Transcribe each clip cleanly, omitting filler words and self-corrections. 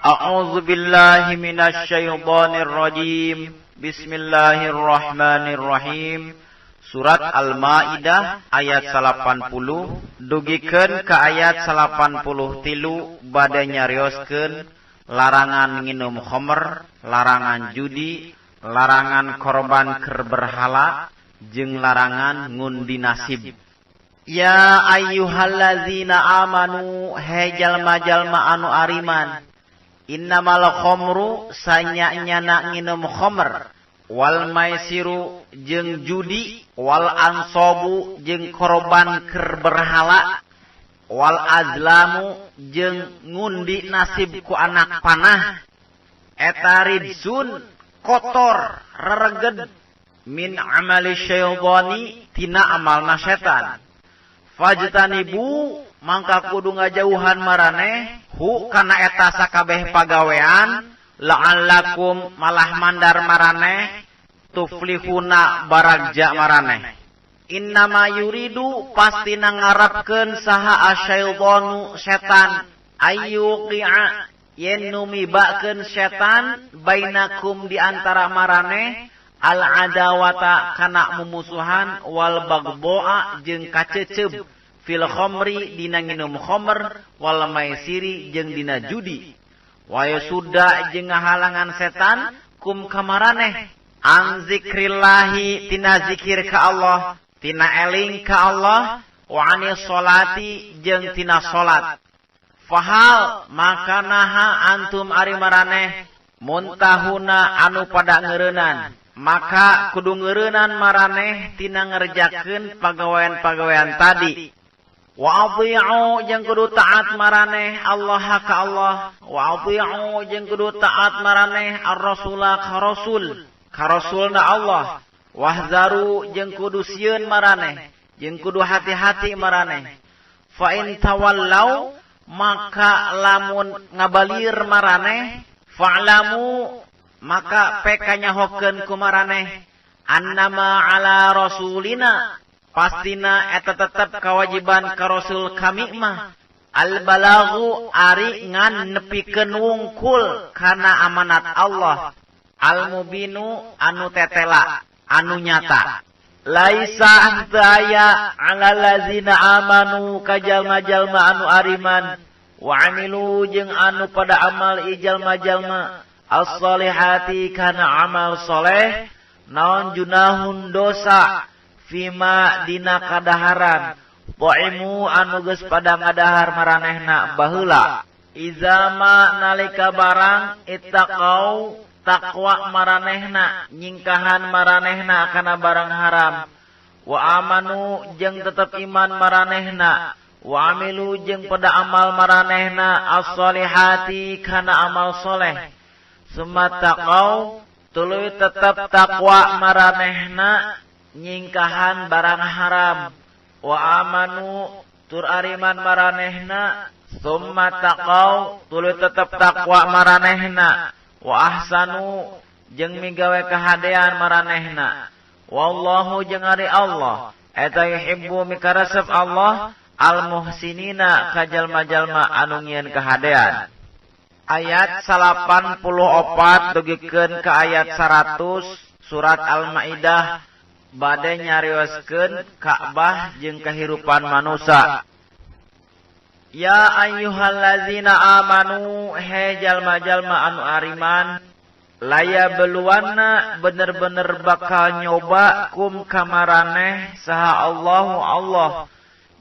A'udzu billahi minasy syaithanir rajim. Bismillahirrahmanirrahim. Surat Al-Maidah ayat 80 dugikeun ka ayat 83 bade nyarioskeun larangan nginum khamr, larangan judi, larangan korban keur berhala jeung larangan ngundi nasib. Ya ayyuhallazina amanu he jalma-jalma anu ariman, innamal khamru sanya-nyana nginum khamr, wal maisiru jeung judi, wal ansobu jeung korban keur berhala, wal azlamu jeung ngundi nasib ku anak panah, eta ridsun kotor rereged min amali syaitani tina amalna setan. Fajtanibu mangka kudu ngajauhan maraneh hu kana eta sakabeh pagawean, la'allakum malah mandar maraneh tuflihuna baragja maraneh. Innama yuridu pastina ngarapkeun saha asyaitanu setan, ayyuqi'a yen numibakeun setan bainakum di antara maraneh al adawata kana mumusuhan, wal bagboa jeung kaceceb fil khamri dina nginum khamr, wal maisiri jeung dina judi, wa yasudda jeung ngahalangan setan kum kamaraneh an zikrillahi tina zikir ka Allah, tina eling ka Allah, wa anis sholati jeung tina salat. Fahal maka naha antum ari maraneh muntahuna anu pada ngeureunan, maka kudu ngeureunan maraneh tina ngerjakeun pagawean-pagawean tadi. Wa athi'u jeung kudu taat maraneh Allah ka Allah, wa athi'u jeung kudu taat maraneh ar-rasula ka rasulna Allah, wahzaru jeung kudu sieun maraneh jeung kudu hati-hati maraneh. Fa in tawallau maka lamun ngabalir maraneh, fa'lamu maka pekanya hokeun ku maraneh annama ala rasulina pastina eta tetep kawajiban ka rasul kami mah al balagu ari ngan nepikeun wungkul kana amanat Allah, al mubinu anu tetela anu nyata. Laisa daya ala lazina amanu kajalma-jalma anu ariman, wa amilu jeung anu pada amal jalma-jalma as-solihati kana amal soleh, naon junahun dosa fima dina kadaharan poimu anu geus pada ngadahar maranehna baheula. Izama nalika barang ittaqau takwa maranehna nyingkahan maranehna kana barang haram, wa amanu jeung tetep iman maranehna, wa amilu jeung pada amal maranehna as-solihati kana amal soleh. Sumataqau tuluy tetep takwa maranehna nyingkahan barang haram, wa amanu tur ariman maranehna, sumataqau tuluy tetep takwa maranehna, wa ahsanu jeung migawe kahadean maranehna, wallahu jeung ari Allah eta yuhibbu mikaresep Allah al muhsinina ka jalma-jalma anu ngieun kahadean. Ayat 84 dugikeun ka ayat 100 surat Al-Maidah bade nyarioskeun Ka'bah jeung kahirupan manusia. Ya ayyuhallazina amanu he jalma-jalma anu ariman, laya beluanna bener-bener bakal nyoba kum kamaraneh saha Allahu Allah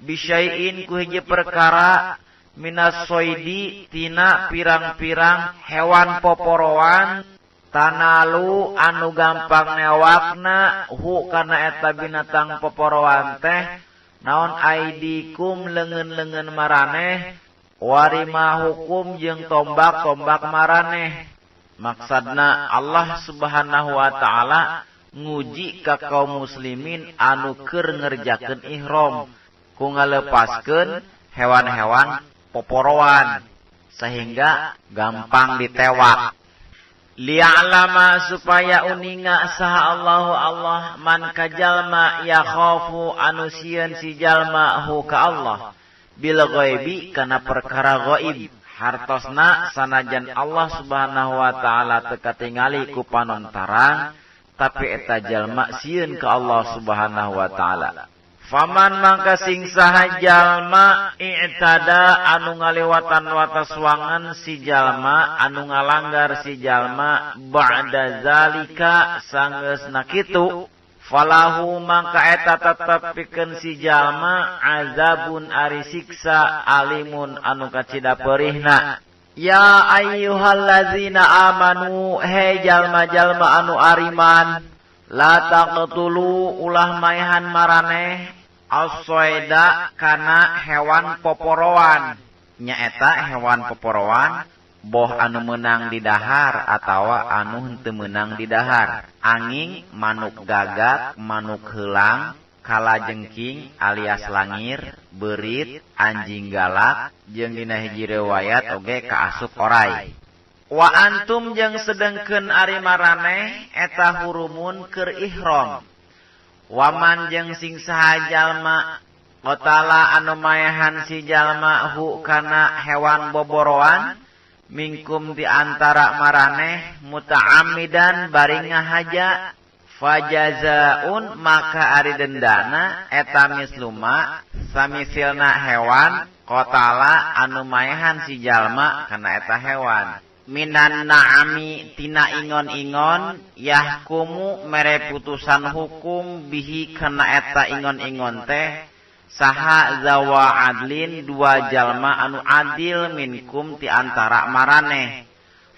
bisyai'in ku hiji perkara minas soidi tina pirang-pirang hewan poporowan, tanalu anu gampang newakna hu kana eta binatang poporowan teh naon aidikum leungeun-leungeun maraneh, warima hukum jeung tombak-tombak maraneh. Maksudna Allah Subhanahu wa taala nguji ka kaum muslimin anu keur ngerjakeun ihram ku ngalepaskeun hewan-hewan poporowan sehingga gampang ditewak. Liya'lama supaya uninga saha Allahu Allah man kajalma ya khafu anu sieun si jalma hu ka Allah bil ghaibi kana perkara ghaib hartosna sanajan Allah Subhanahu wa taala teu katingali ku panontarang tapi eta jalma sieun ka Allah Subhanahu wa taala. Faman mangka sing saha jalma i'tada anu ngalewatan wataswangan si jalma anu ngalanggar si jalma ba'da zalika sanggeusna kitu falahu mangka eta tetep pikeun si jalma azabun ari siksa alimun anu kacida perihna. Ya ayyuhallazina amanu he jalma-jalma anu ariman la taqtulu ulah maehan maraneh as-soida kana hewan poporowan nyaeta hewan poporowan boh anu menang di dahar atawa anu henteu menang di dahar anging manuk gagak manuk heulang kalajengking alias langir beurit anjing galak jeung dina hiji riwayat oge kaasup oray. Wa antum jeung sedengkeun ari maraneh eta hurumun keur ihram. Waman jeung sing saha jalma qotala anu maehan si jalma hu kana hewan boboroan mingkum di antara maraneh muta'ammidan bari ngahaja fajazaun maka ari dendana eta misluma samisilna hewan qotala anu maehan si jalma kana eta hewan. Minan na'ami tina ingon-ingon yahkumu mere putusan hukum bihi kana eta ingon-ingon teh saha zawa adlin dua jalma anu adil minkum ti antara maraneh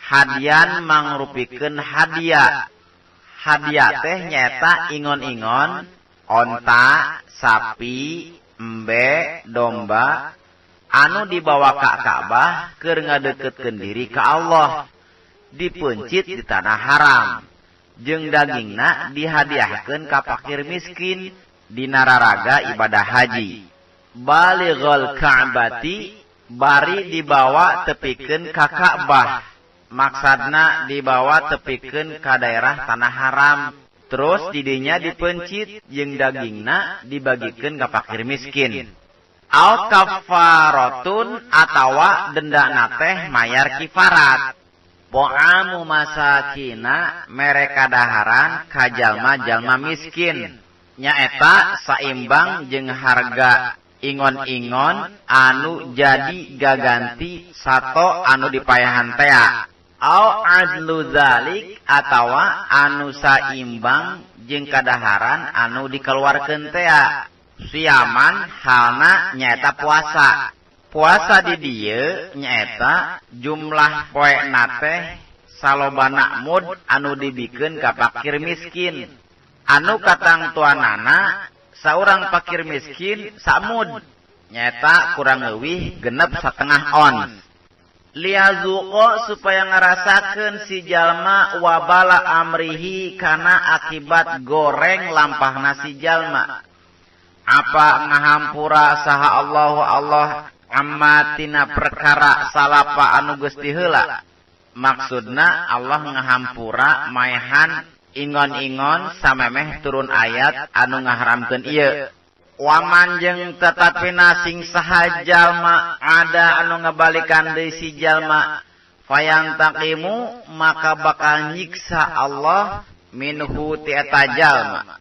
hadian mangrupikeun hadiah. Hadiah teh nyaeta ingon-ingon onta sapi embe domba anu dibawa ka Ka'bah keur ngadeukeutkeun diri ka Allah dipencit di tanah haram jeung dagingna dihadiahkeun ka fakir miskin dina raraga ibadah haji balighal ka'bati bari dibawa tepikeun ka Ka'bah maksudna dibawa tepikeun ka daerah tanah haram terus didinya dipencit jeung dagingna dibagikeun ka fakir miskin. Au kafaratun atawa dendana teh mayar kifarat. Po'amu masakina mereka daharan ka jalma-jalma miskin. Nyaeta saimbang jeung harga ingon-ingon anu jadi gaganti sato anu dipayahan tea. Au adlu zalik atawa anu saimbang jeung kadaharan anu dikeluarkeun tea. Siaman halna nyaeta puasa. Puasa di dieu nyaeta jumlah poena teh salobana mud anu dibikeun ka fakir miskin. Anu katang tuanana saurang fakir miskin samud nyaeta kurang leuwih genep satengah ons. Liazuqo supaya ngarasakeun si jalma wabala amrihi kana akibat goreng lampahna si jalma. Apa ngahampura saha Allah ammatina perkara salapa anu geus diheula. Maksudna Allah ngahampura maehan ingon-ingon samemeh turun ayat anu ngaharamkeun ieu. Waman jeung tetapina sing saha jalma ada anu ngabalikan deui si jalma fayantaqimu maka bakal nyiksa Allah minhu ti eta jalma.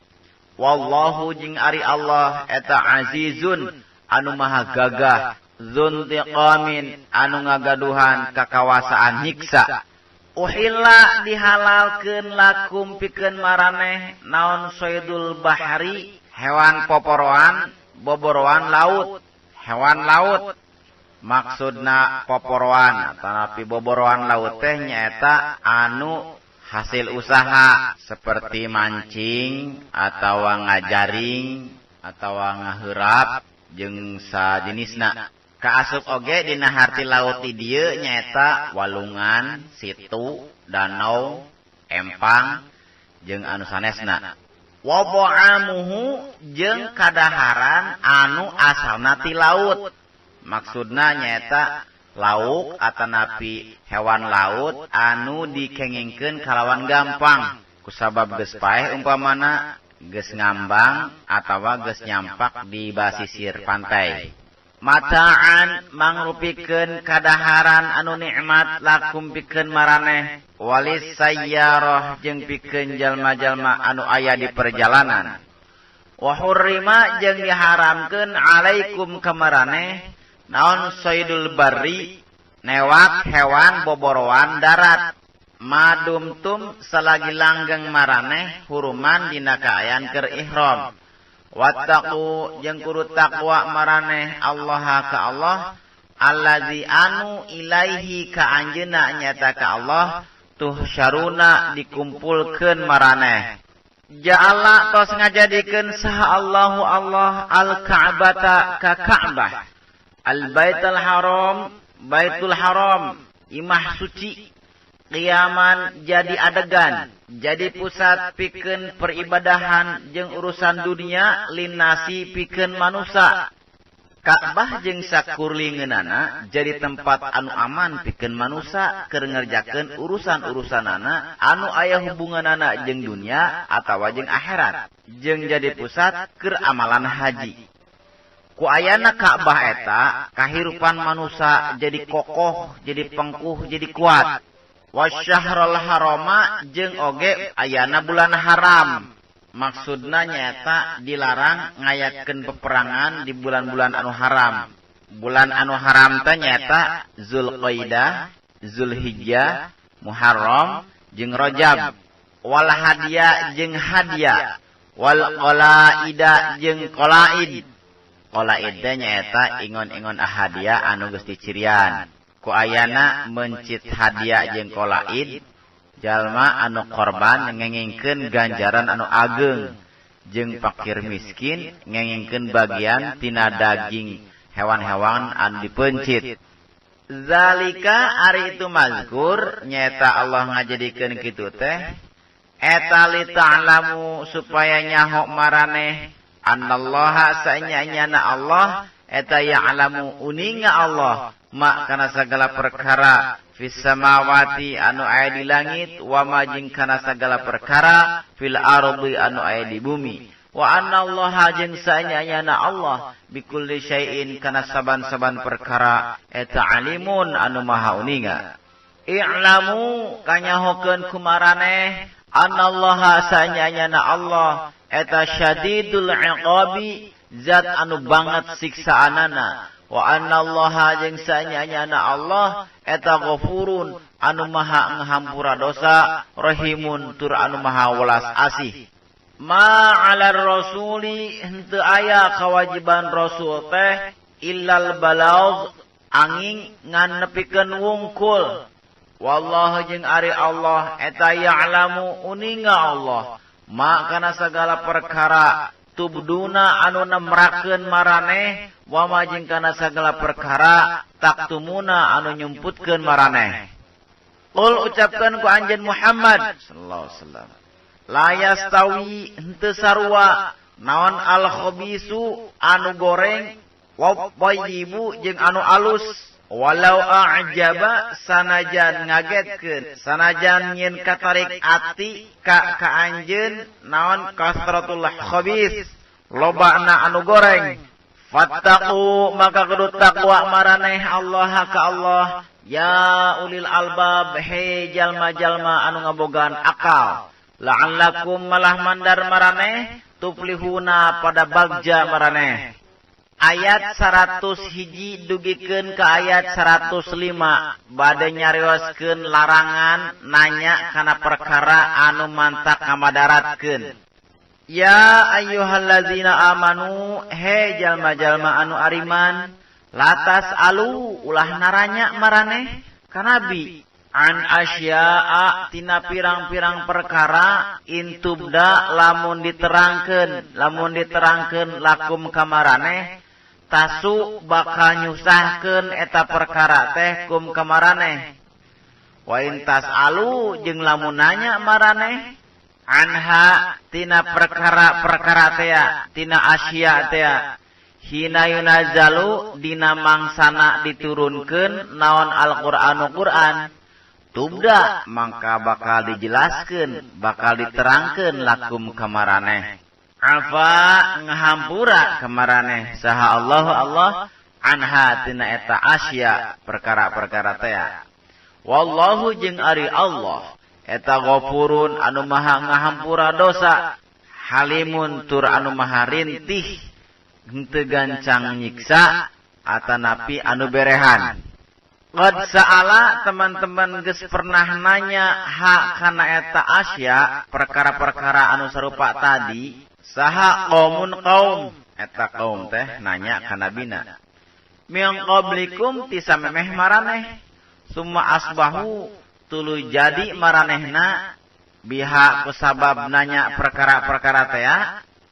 Wallahu jing ari Allah eta azizun anu maha gagah dzuntiqamin anu ngagaduhan kakawasaan nyiksa. Uhilla dihalalkeun lakum pikeun maraneh naon soidul bahari hewan poporoan boboroan laut hewan laut maksudna poporoan tanapi boboroan laut teh nyaeta anu hasil usaha seperti mancing atau ngajaring atau ngaheurap jeung sajenisna. Kaasup oge dina harti laut di dieu nyaeta walungan, situ, danau, empang jeung anu sanesna. Wa ba'amuhu jeung kadaharan anu asalna ti laut. Maksudna nyaeta lauk atanapi hewan laut anu dikengingkeun kalawan gampang kusabab geus paeh umpamana geus ngambang atawa geus nyampak di basisir pantai. mata'an mangrupikeun kadaharan anu nikmat lakum pikeun maraneh walis sayyarah jeung pikeun jalma-jalma anu aya di perjalanan. Wa hurrima jeung diharamkeun alaikum ka maraneh naon saydul barri newak hewan boborowan darat madumtum salagi langgeng maraneh huruman dina kaayaan keur ihram. Wattaqu jeung kudu takwa maraneh Allah ka Allah allazi anu ilaihi ka anjeunna nyata ka Allah tuhsyaruna dikumpulkeun maraneh. Ja'ala tos ngajadikeun saha Allahu Allah al-Ka'bata ka Ka'bah al-Baitul Haram Baitul Haram imah suci qiyaman jadi adegan jadi pusat pikeun peribadahan jeung urusan dunia linnasi pikeun manusia. Ka'bah jeung sakurlingeunana jadi tempat anu aman pikeun manusia keur ngerjakeun urusan-urusanana anu aya hubunganana jeung dunia atawa jeung akhirat jeung jadi pusat keur amalan haji. Ku ayana Ka'bah eta kahirupan manusia jadi kokoh, jadi pengkuh, jadi kuat. Wasyahrul harama jeung oge ayana bulan haram. Maksudna nyaeta dilarang ngayakeun peperangan di bulan-bulan anu haram. Bulan anu haram teh nyaeta Zulqaidah, Zulhijjah, Muharram jeung Rajab. Wal hadiya jeung hadiya, wal qalaida jeung qalaid. Qalaid teh nyaeta ingon-ingon hadiah anu geus dicirian. Ku ayana mencit hadiah jeung qalaid jalma anu korban ngengingkeun ganjaran anu ageng jeung fakir miskin ngengingkeun bagian tina daging hewan-hewan anu dipencit. Zalika ari itu mazkur nyaeta Allah ngajadikeun kitu teh eta li ta'lamu supaya nyaho maraneh annallaha sanyana Allah eta ya'lamu uninga Allah ma kana sagala perkara fis samawati anu aya di langit wa ma jeung kana sagala perkara fil ardi anu aya di bumi wa annallaha jeung sanyana Allah bikulli syai'in kana saban-saban perkara eta alimun anu maha uninga. I'lamu kanyahokeun kumaraneh annallaha sanyana Allah eta syadidul iqabi zat anu banget siksaanana wa annallaha jeung sanyana Allah eta ghafurun anu maha ngahampura dosa rahimun tur anu maha welas asih. Ma 'alar rasuli henteu aya kawajiban rasul teh illal balagh angin ngan nepikeun wungkul. Wallahu jeung ari Allah eta ya'lamu uninga Allah ma kana sagala perkara tubduna anu nemrakeun maraneh wa ma jeung kana sagala perkara taktumuna anu nyumputkeun maraneh. Qul ucapkeun ku anjeun Muhammad sallallahu alaihi wasallam la yastawi henteu sarua naon al khabisu anu goreng wa thayyibu jeung anu alus walau a'jaba sanajan ngagetkeun sanajan nyin katarik ati ka anjeun naon kasratul khabis lobana anu goreng. Fattaqu maka kudu takwa maraneh Allah ka Allah ya ulil albab he jalma-jalma anu ngabogaan akal la'allakum malah mandar maraneh tuflihuna pada bagja maraneh. Ayat 101 dugikeun ka ayat 105 bade nyarioskeun larangan nanya kana perkara anu mantak ngamadaratkeun. Ya ayyuhallazina amanu he jalma-jalma anu ariman latas alu ulah naranya maraneh ka nabi an asya'a tina pirang-pirang perkara intubda lamun diterangkeun lakum ka maraneh tasu bakal nyusahkeun eta perkara teh kum ka maraneh. Wa intas alu jeung lamun nanya maraneh anha tina perkara-perkara teh tina asya teh hina yunazzalu dina mangsana diturunkeun naon Al-Qur'anu Qur'an tubda mangka bakal dijelaskeun bakal diterangkeun lakum ka maraneh afa ngahampura ka maraneh saha Allah anha tina eta asya perkara-perkara teh. Wallahu jeung ari Allah eta Ghafurun anu maha ngahampura dosa, Halimun tur anu maha rintih henteu gancang nyiksa atanapi anu berehan. Qad sa'ala teman-teman geus pernah nanya kana eta asya perkara-perkara anu sarupa tadi saha qaum eta qaum teh nanya ka nabina min qablikum ti samemeh maraneh summa asbahu tuluy jadi maranehna biha kusabab nanya perkara-perkara teh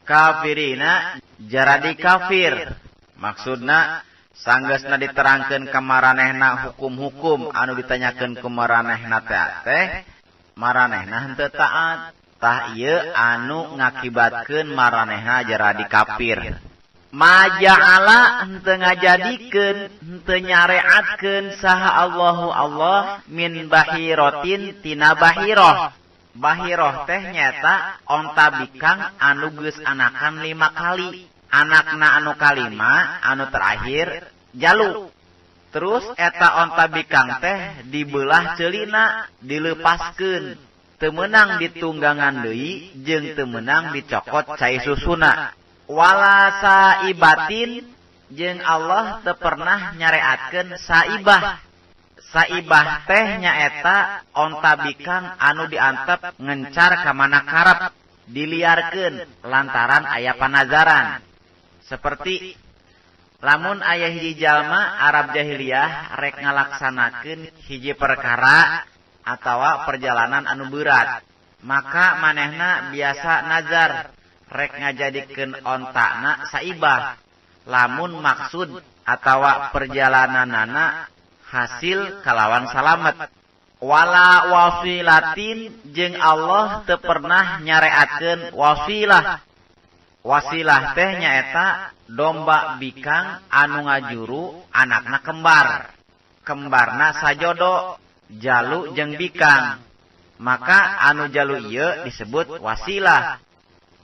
kafirina jaradi kafir maksudna sanggeusna diterangkeun ka maranehna hukum-hukum anu ditanyakeun ku maranehna teh maranehna henteu taat tah ieu anu ngakibatkeun maranehna jaradi kafir. Maja'ala henteu ngajadikeun henteu nyareatkeun saha Allahu Allah min bahiratin tina bahirah. Bahirah teh nyata onta bikang anu geus anakan 5 kali. Anakna anu kalima anu terakhir jalu. Terus eta onta bikang teh dibelah ceulina dilepaskeun. Teu meunang ditunggangan deui jeung teu meunang dicokot cai susuna. Wala saibatin jeung Allah teu pernah nyareatkeun saibah. Saibah teh nyaeta onta bikang anu diantep ngencar ka mana karep diliarkeun lantaran aya panazaran. Seperti lamun aya hiji jalma Arab jahiliyah rek ngalaksanakeun hiji perkara atawa perjalanan anu berat, maka manehna biasa nazar rek ngajadikeun ontana saibah lamun maksud atawa perjalananana hasil kalawan salamet. Wala wasilatin jeung Allah teu pernah nyareatkeun wasilah. Wasilah teh nyaeta domba bikang anu ngajuru anakna kembar. Kembarna sajodo, jalu jeung bikang. Maka anu jalu ieu disebut wasilah.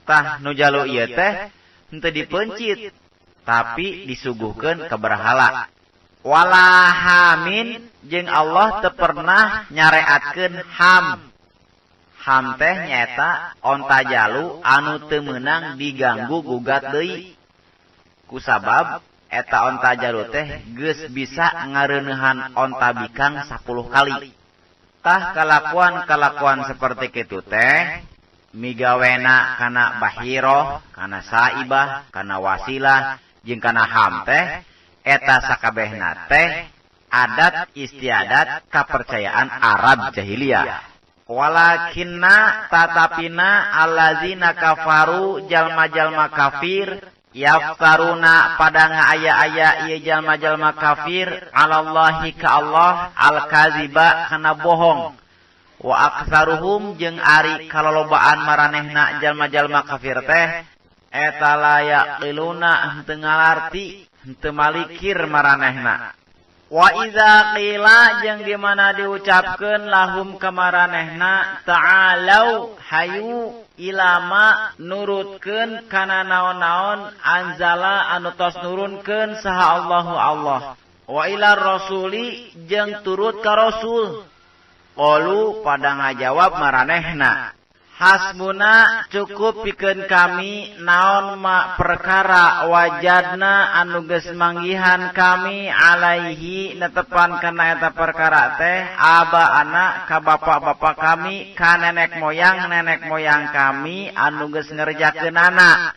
Tah nu jalu ieu teh henteu dipencit, tapi disuguhkeun ka berhala. Wala hamin jeung Allah teu pernah nyareatkeun ham. Ham teh nyaeta onta jalu anu teu meunang diganggu gugat deui. Kusabab eta onta jalu teh geus bisa ngareuneuhan onta bikang 10 kali. Tah kalakuan-kalakuan seperti kitu teh migawena kana bahiro, kana saibah, kana wasilah jeung kana ham teh eta sakabehna teh adat istiadat kapercayaan Arab jahiliyah. Walakinna tatapina allazina kafaru jalma-jalma kafir yaftaruna pada ngaaya-aya ieu jalma-jalma kafir alallahi ka Allah al-kaziba kana bohong. Wa aktsaruhum jeung ari kalolobaan maranehna jalma-jalma kafir teh eta la yaqiluna henteu ngalarti henteu malikir maranehna. Wa iza qila jeung di mana diucapkeun lahum ka maranehna ta'alau hayu ilama nurutkeun kana naon-naon anzala anu tos nurunkeun saha Allahu Allah. Wa ila rasuli jeung turut ka rasul. Qalu pada ngajawab maranehna hasbuna cukup pikeun kami naon ma perkara wajadna anu geus manggihan kami alaihi netepan kana eta perkara teh abaana ka bapak-bapak kami ka nenek moyang kami anu geus ngerjakeunana.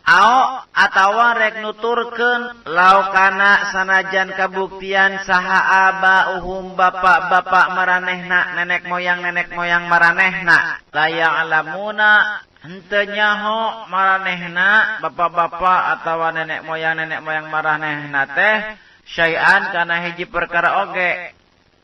Ao atawa rek nuturkeun laukana sanajan kabuktian saha abauhum bapak-bapak maranehna nenek moyang maranehna la alamuna henteu nyaho maranehna bapak-bapak atawa nenek moyang maranehna teh syai'an kana hiji perkara oge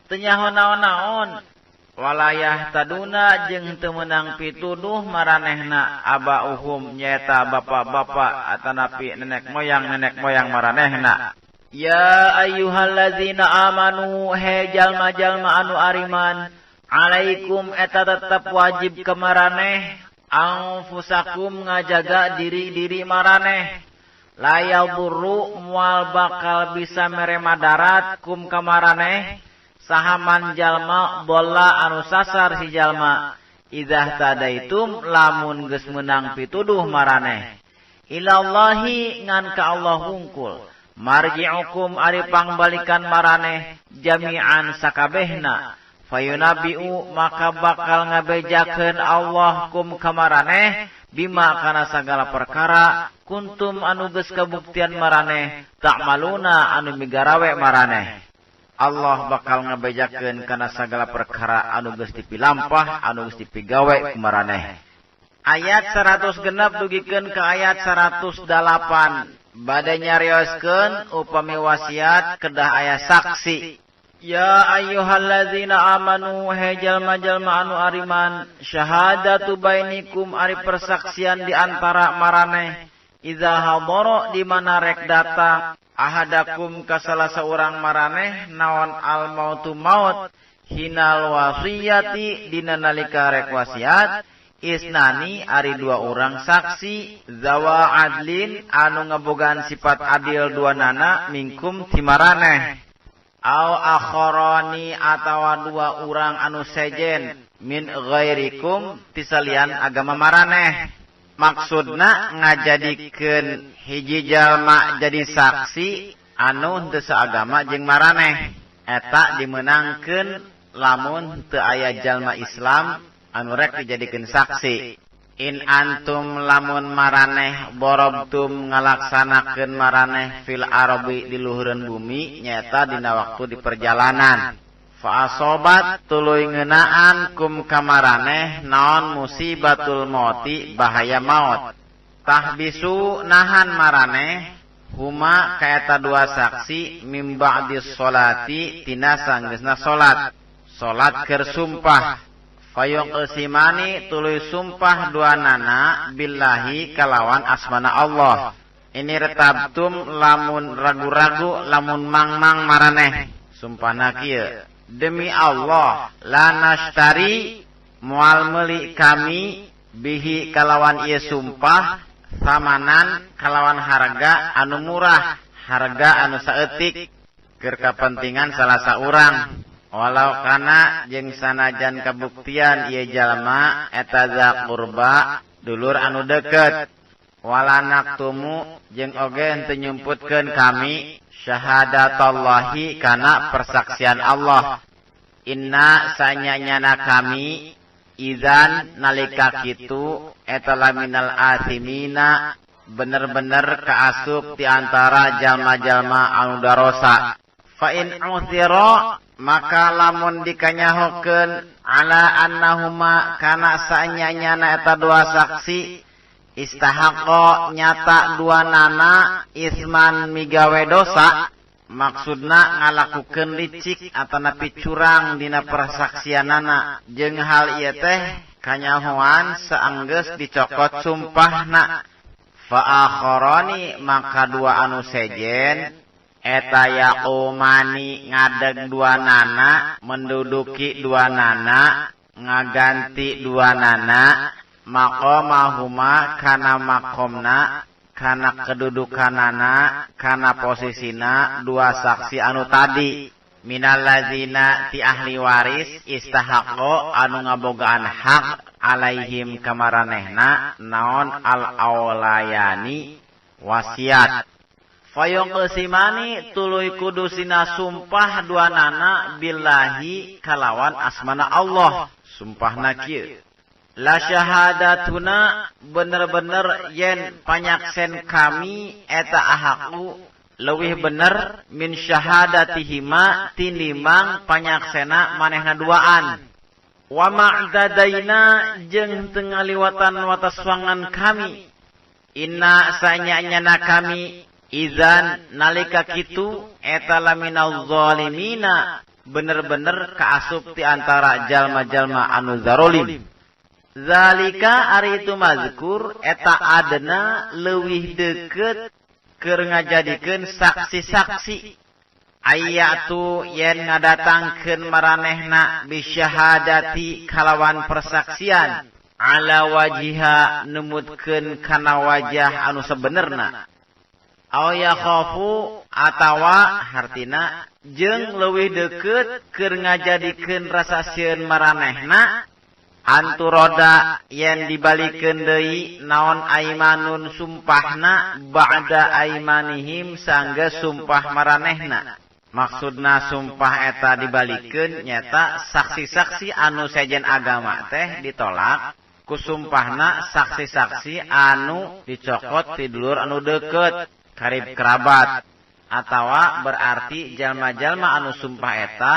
teu nyaho naon-naon. Walayah taduna jeung teu meunang pituduh maranehna abauhum nyaeta bapak-bapak atanapi nenek moyang maranehna. Ya ayyuhallazina amanu he jalma-jalma anu ariman alaikum eta tetep wajib ka maraneh anfusakum ngajaga diri-diri maraneh la yadurru mual bakal bisa mere madarat kum kamaraneh sahaman jalma bola anu sasar si jalma idzah tadaitum lamun geus meunang pituduh maraneh ilallahi ngan ka Allah hungkul marji'ukum ari pangbalikan maraneh jami'an sakabehna fayunabi'u maka bakal ngabejakeun Allah kum kamaraneh bima kana sagala perkara kuntum anu geus kabuktian maraneh ta'maluna anu migarawe maraneh Allah bakal ngabejakeun kana sagala perkara anu geus dipilampah anu geus dipigawe ku maraneh. Ayat 100 genep dugikeun ka ayat 108 bade nyarioskeun upami wasiat kedah aya saksi. Ya ayyuhalladzina amanu he jalma-jalma anu ariman syahadatu bainikum ari persaksian di antara maraneh idza hadara di mana rek datang ahadakum ka salah seorang maraneh naon al mautu maut hinal wasiyati dina nalika rek wasiat isnani ari dua orang saksi zawa adlin anu ngabogaan sifat adil duanana mingkum timaraneh au akharani atawa dua orang anu sejen min ghairikum tisalian agama maraneh. Maksudna ngajadikeun hiji jalma jadi saksi anu teu saagama jeung maraneh eta dimenangkeun lamun teu aya jalma Islam anu rek dijadikeun saksi. In antum lamun maraneh borobtum ngalaksanakeun maraneh fil arabi di luhureun bumi nyata dina waktu di perjalanan fa asobat tuluy ngeunaan kum kamaraneh naon musibatul mauti bahaya maut tahbisu nahan maraneh huma kaeta dua saksi mim ba'dis sholati tina sanggeusna salat keur sumpah fayong esimani tuluy sumpah dua nana billahi kalawan asmana Allah. Ini retabtum lamun ragu-ragu lamun mang-mang maraneh. Sumpahna kieu. Demi Allah la nashtari moal meuli kami bihi kalawan ieu sumpah samanan kalawan harga anu murah, harga anu saeutik keur kapentingan salah saurang. Walau kana jeung sanajan kabuktian ieu jalma eta za qurba dulur anu deukeut wala naktumu jeung oge henteu nyumputkeun kami syahadatallahi kana persaksian Allah inna sanyanyana kami idzan nalika kitu eta laminal athimina bener-bener kaasup di antara jalma-jalma anu darosa fa in uthira maka lamun dikanyahokeun ala annahuma kana sanyanyana eta dua saksi istahaqqa nyata dua nana isman migawe dosa maksudna ngalakukeun licik atanapi curang dina persaksianana jeung hal ieu teh kanyahoan saenggeus dicokot sumpahna fa akharani maka dua anu sejen eta yaqumani ngadeg dua nana menduduki dua nana ngaganti dua nana maqamahuma kana maqamna kana kedudukanana kana posisina dua saksi anu tadi minallazina ti ahli waris istahaqqo anu ngabogaan hak alaihim kamaranehna naon al aulayani wasiat fayong esimani tuluy kudusina sumpah dua nana billahi kalawan asmana Allah sumpahna kieu la syahadatuna bener-bener yen panyaksen kami eta ahaku leuwih bener min syahadatihima tinimbang panyaksena manehna duaan wa ma'dadaina jeung teu ngaliwatan wataswangan kami inna sanyanyana kami izan nalika kitu eta laminal zalimina bener-bener kaasup ti antara jalma-jalma anu zarolim zalika ari itu mazkur eta adna leuwih deukeut keur ngajadikeun saksi-saksi ayatu yen ngadatangkeun maranehna bisyahadati kalawan persaksian ala wajiha numutkeun kana wajah anu sebenerna aw yakhafu atawa hartina jeung leuwih deukeut keur ngajadikeun rasa sieun maranehna anturoda yen dibalikeun deui naon aimanun sumpahna ba'da aimanihim sangga sumpah maranehna. Maksudna sumpah eta dibalikeun nyata saksi-saksi anu sejen agama teh ditolak ku sumpahna saksi-saksi anu dicokot ti dulur anu deukeut karib kerabat atawa berarti jalma-jalma anu sumpah eta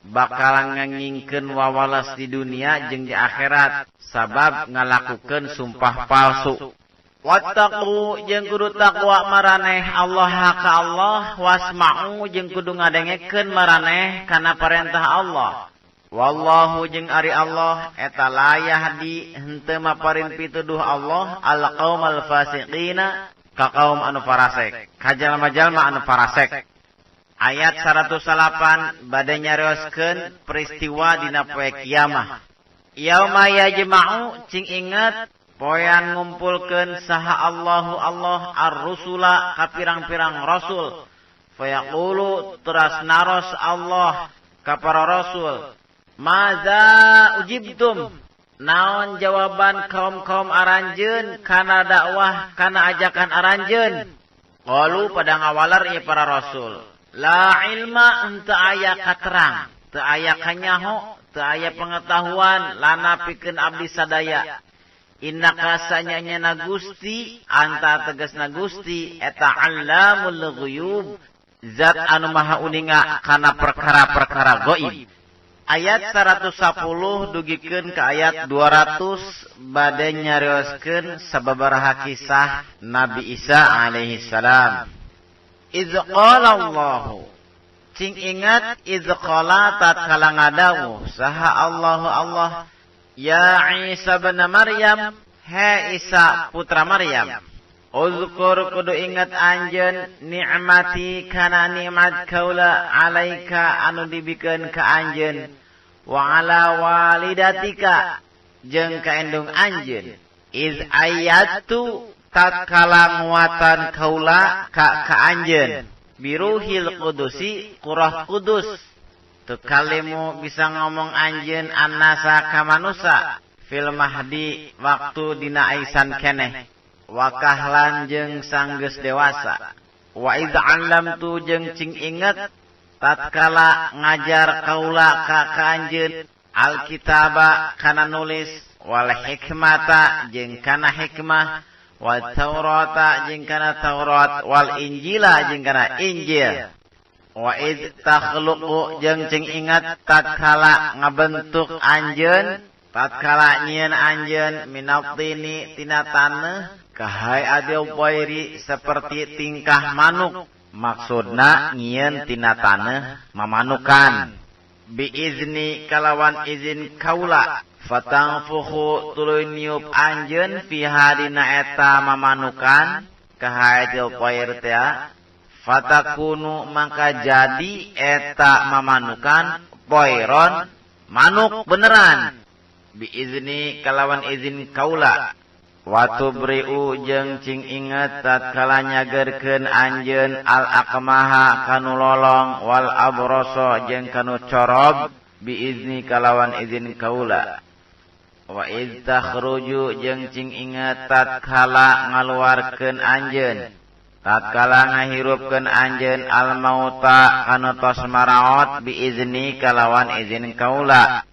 bakal ngengingkeun wawalas di dunia jeung di akhirat sabab ngalakukeun sumpah palsu. Wattaqu jeung kudu takwa maraneh Allah ka Allah wasma'u jeung kudu ngadengekeun maraneh kana parentah Allah. Wallahu jeung ari Allah eta la yahdi henteu maparin pituduh Allah al qaumal fasiqina ka kaum anu farasek ka jalma-jalma anu farasek. Ayat 108 bade nyarioskeun peristiwa dina poe kiamah. Yauma yajma'u cing inget poean ngumpulkeun saha Allahu Allah ar-rusula ka pirang-pirang rasul. Fayaqulu teras naros Allah ka para rasul. Maza ujibtum naon jawaban kaum-kaum aranjeun kana dakwah kana ajakan aranjeun. Qalu pada ngawalar ieu para rasul. La ilma henteu aya katerang, teu aya kanyaho, teu aya pengetahuan lana pikeun abdi sadaya. Innaka sanyana Gusti anta tegasna Gusti eta allamul ghuyub zat anu maha uninga kana perkara-perkara gaib. Ayat 110 dugikeun ka ayat 200 bade nyarioskeun sababaraha kisah Nabi Isa alaihi salam. Idz qala Allah cing ingat idz qala tatkala ngadawuh saha Allah ya Isa bin Maryam he Isa putra Maryam uzkur kudu ingat anjeun nikmati kana nikmat kaula alaika anu dibikeun ka anjeun wa ala walidatika jeung ka endung anjeun iz ayatu tatkala nguatan kaula ka anjeun biruhil qudusi qurah kudus tukalimu bisa ngomong anjeun annasa ka manusa fil mahdi waktu dina aisan keneh wa kahlan jeung sanggeus dewasa wa iz allamtu jeung cing inget tatkala ngajar kaula ka anjeun alkitaba kana nulis wal hikmata jeung kana hikmah wal taurata jeung kana taurat wal injila jeung kana injil wa id takhluqu jeung cing ingat tatkala ngabentuk anjeun tatkala nyieun anjeun minatini tina taneuh kahai adil poiri seperti tingkah manuk maksudna nyieun tina taneuh mamanukan biizni kalawan izin kaula fatangfuhu tuluy niup anjeun fiha dina eta mamanukan kahadil poir teh fatakunu maka jadi eta mamanukan poiron manuk beneran biizni kalawan izin kaula watubriu jeung cing inget tatkala nyagerkeun anjeun al aqmaha kanu lolong wal abroso jeung kanu corob biizni kalawan izin kaula wa iz takhruju jeung cing inget tatkala ngaluarkeun anjeun tatkala ngahirupkeun anjeun al mauta kana tos maraot biizni kalawan izin kaula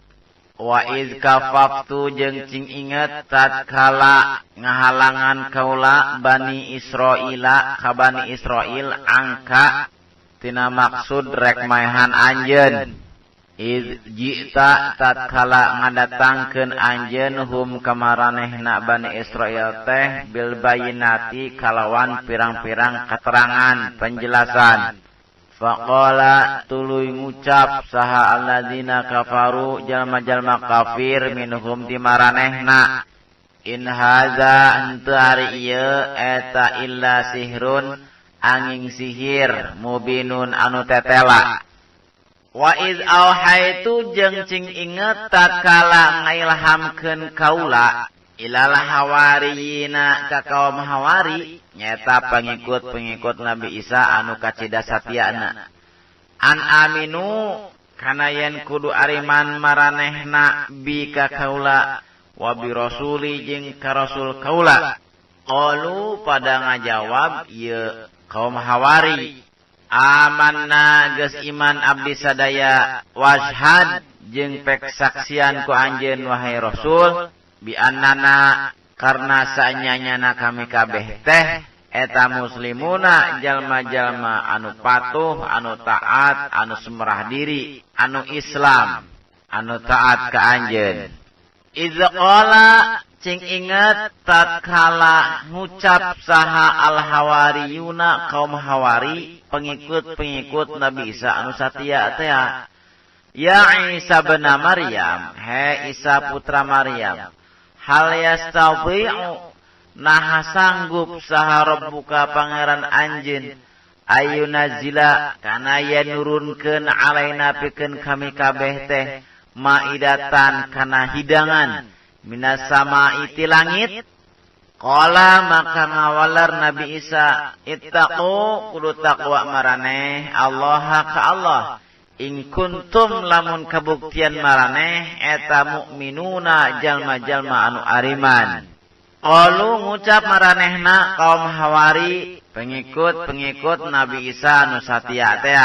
wa iz kafaftu jeung cing inget tatkala ngahalangan kaula bani Israila ka bani Israil angka tina maksud rek maehan anjeun iz jita tatkala ngadatangkeun anjeun hum kamaranehna bani Israil teh bil bayinati kalawan pirang-pirang keterangan penjelasan faqala tuluy ngucap saha alladzina kafaru jalma-jalma kafir minhum di maranehna in haza henteu ari ieu eta illa sihrun angin sihir mubinun anu tetela. Wa iz auhaitu jeung cing inget tatkala ngailhamkeun kaula ilal hawariyina ka kaum hawari nyata pengikut-pengikut Nabi Isa anu kacida satyana. An aminu kana yen kudu ariman maranehna bi ka kaula wa bi rasuli jeung ka rasul kaula. Qalu pada ngajawab ieu kaum Hawari, amanna geus iman abdi sadaya washhad jeung pek saksian ku anjeun wahai rasul bi annana karna saanyana kami kabeh teh eta muslimuna jalma-jalma anu patuh, anu taat, anu semerah diri, anu Islam, anu taat ka anjeun. Idza qala cing ingat tatkala ngucap saha al-hawariyuna kaum Hawari, pengikut-pengikut Nabi Isa anu satia teh, ya Isa bin Maryam, he Isa putra Maryam, hal yastawi'u nah sanggup saha rabbuka pangeran anjeun ayuna zila kana yen nurunkeun alaina pikeun kami kabeh teh maidatan kana hidangan minas sama'i ti langit. Qala maka ngawalar Nabi Isa, ittaqu kudu taqwa maraneh Allah ka Allah in kuntum lamun kabuktian maraneh eta mukminuna jalma-jalma anu ariman. Qalu ngucap maranehna kaum Hawari, pengikut-pengikut Nabi Isa anu satia teh,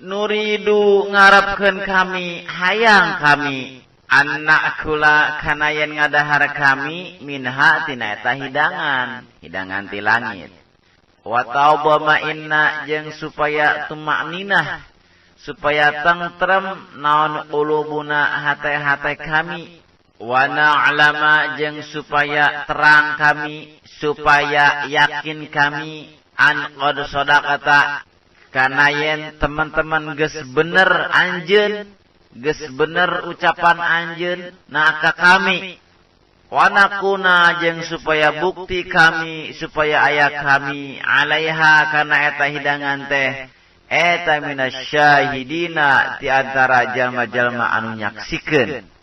nuridu ngarepkeun kami, hayang kami, annakula kana yen ngadahar kami minha tina eta hidangan ti langit. Wa taubama inna jeung supaya tumakninah, supaya tentrem naon ulubuna hate-hate kami. Wa na'lama jeung supaya terang kami, supaya yakin kami an qad sadaqata kana yen teman-teman geus bener anjeun, geus bener ucapan anjeun na ka kami. Wa nakuna jeung supaya bukti kami, supaya aya kami alaiha kana eta hidangan teh eta minasyahidina ti antara jalma-jalma anu nyaksikeun.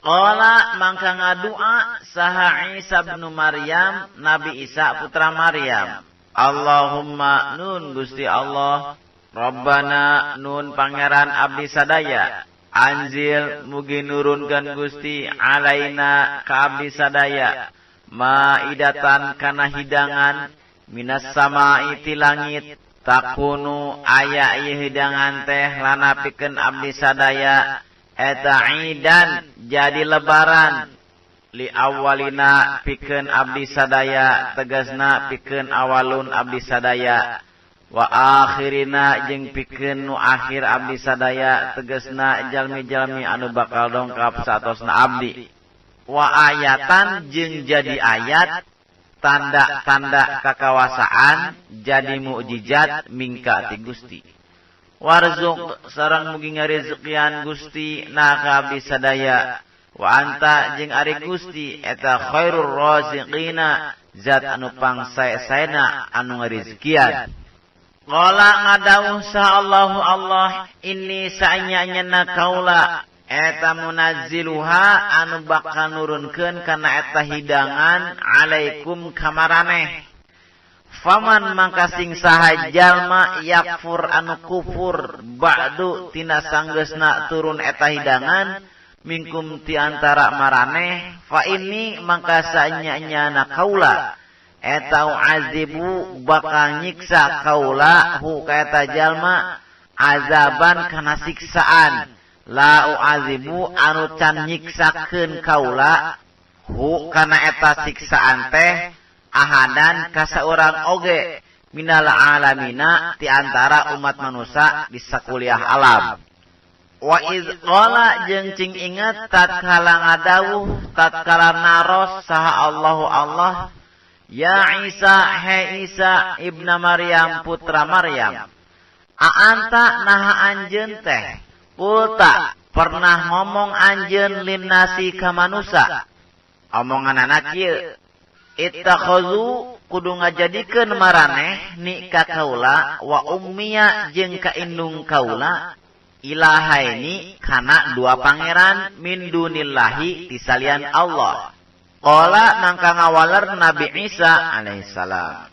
Qala mangka ngadua saha Isa bin Maryam, Nabi Isa putra Maryam. Allahumma nun Gusti Allah, Rabbana nun pangeran abdi sadaya, anzil mugi nurunkeun Gusti alaina ka abdi sadaya, maidatan kana hidangan minas sama'i ti langit, takunu aya ieu hidangan teh lana pikeun abdi sadaya eta idan jadi lebaran li awalina pikeun abdi sadaya tegasna pikeun awalun abdi sadaya wa akhirina jeung pikeun nu akhir abdi sadaya tegasna jalmi-jalmi anu bakal dongkap satosna abdi wa ayatan jeung jadi ayat tanda-tanda kakawasaan jadi mukjizat mingka ti Gusti. Warzuk sareng mugi ngarezekian Gusti na ka abdi sadaya wa anta jeung ari Gusti eta khairur raziqina zat anu pangsae-saena anu ngarezekian. Qala ngadawuh sa Allahu Allah inni sa'anyana kaula eta munazziluha anu bakal nurunkeun kana eta hidangan alaikum kamaraneh. Faman mangka sing saha jalma yakfur anu kufur ba'du tina sanggeusna turun eta hidangan mingkum ti antara maraneh fa ini mangka saanyana kaula eta azibu bakal nyiksa kaula hu ka eta jalma azaban kana siksaan la uazibu anu can nyiksakeun kaula hu kana eta siksaan teh ahadan ka saurang oge minal alamina ti antara umat manusia di sakuliah alam. Wa iz qala jeung cing ingat tatkala ngadawuh tatkala naros saha Allahu Allah ya Isa he Isa ibnu Maryam putra Maryam a anta naha anjeun teh kulta pernah ngomong anjeun linnasi ka manusia omonganana kieu ittakhazu kudu ngajadikeun maraneh ni ka kaula wa ummiya jeung ka indung kaula ilahaini kana dua pangeran min dunillahi tisalian Allah. Qala nangka ngawaler Nabi Isa alaihissalam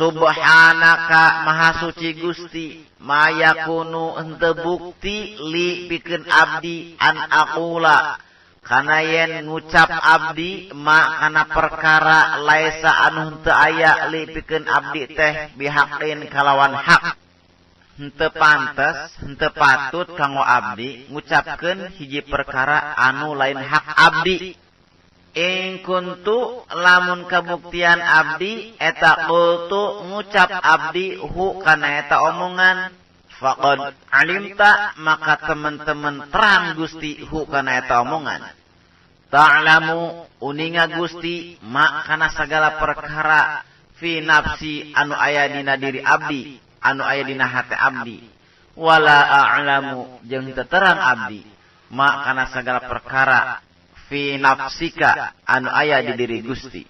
Subhanaka maha suci Gusti, mayakunu henteu bukti li pikeun abdi an aqula kana yen ngucap abdi ma kana perkara laisa anu henteu aya li pikeun abdi teh bihaqin kalawan hak. Henteu pantes, henteu patut kanggo abdi ngucapkeun hiji perkara anu lain hak abdi. In kuntu lamun kabuktian abdi eta qultu ngucap abdi hu kana eta omongan faqad alimta maka teman-teman terang Gusti hu kana eta omongan. Ta'lamu uninga Gusti ma kana sagala perkara fi nafsi anu aya dina diri abdi anu aya dina hate abdi wala a'lamu jeung teu terang abdi ma kana sagala perkara fi nafsika anu aya di diri Gusti.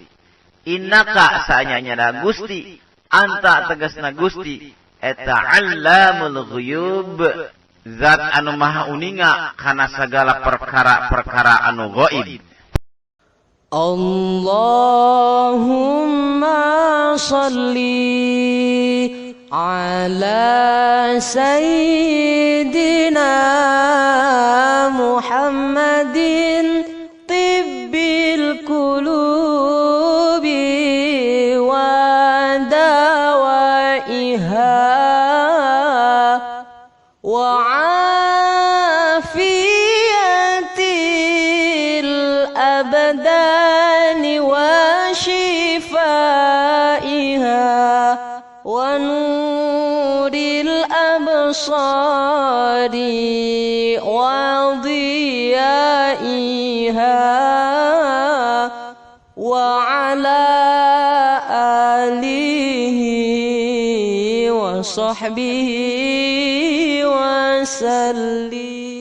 Innaka saanyana Gusti anta tegasna Gusti eta allamul ghuyub zat anu maha uninga kana sagala perkara-perkara anu ghaib. Allahumma salli ala sayyidina Muhammadin tibbil qulubi wa dawaiha wa afiyatil abdani wa shifaiha wa nuril absari wa dhiyaiha wa ala alihi wa sahbihi wa sallim.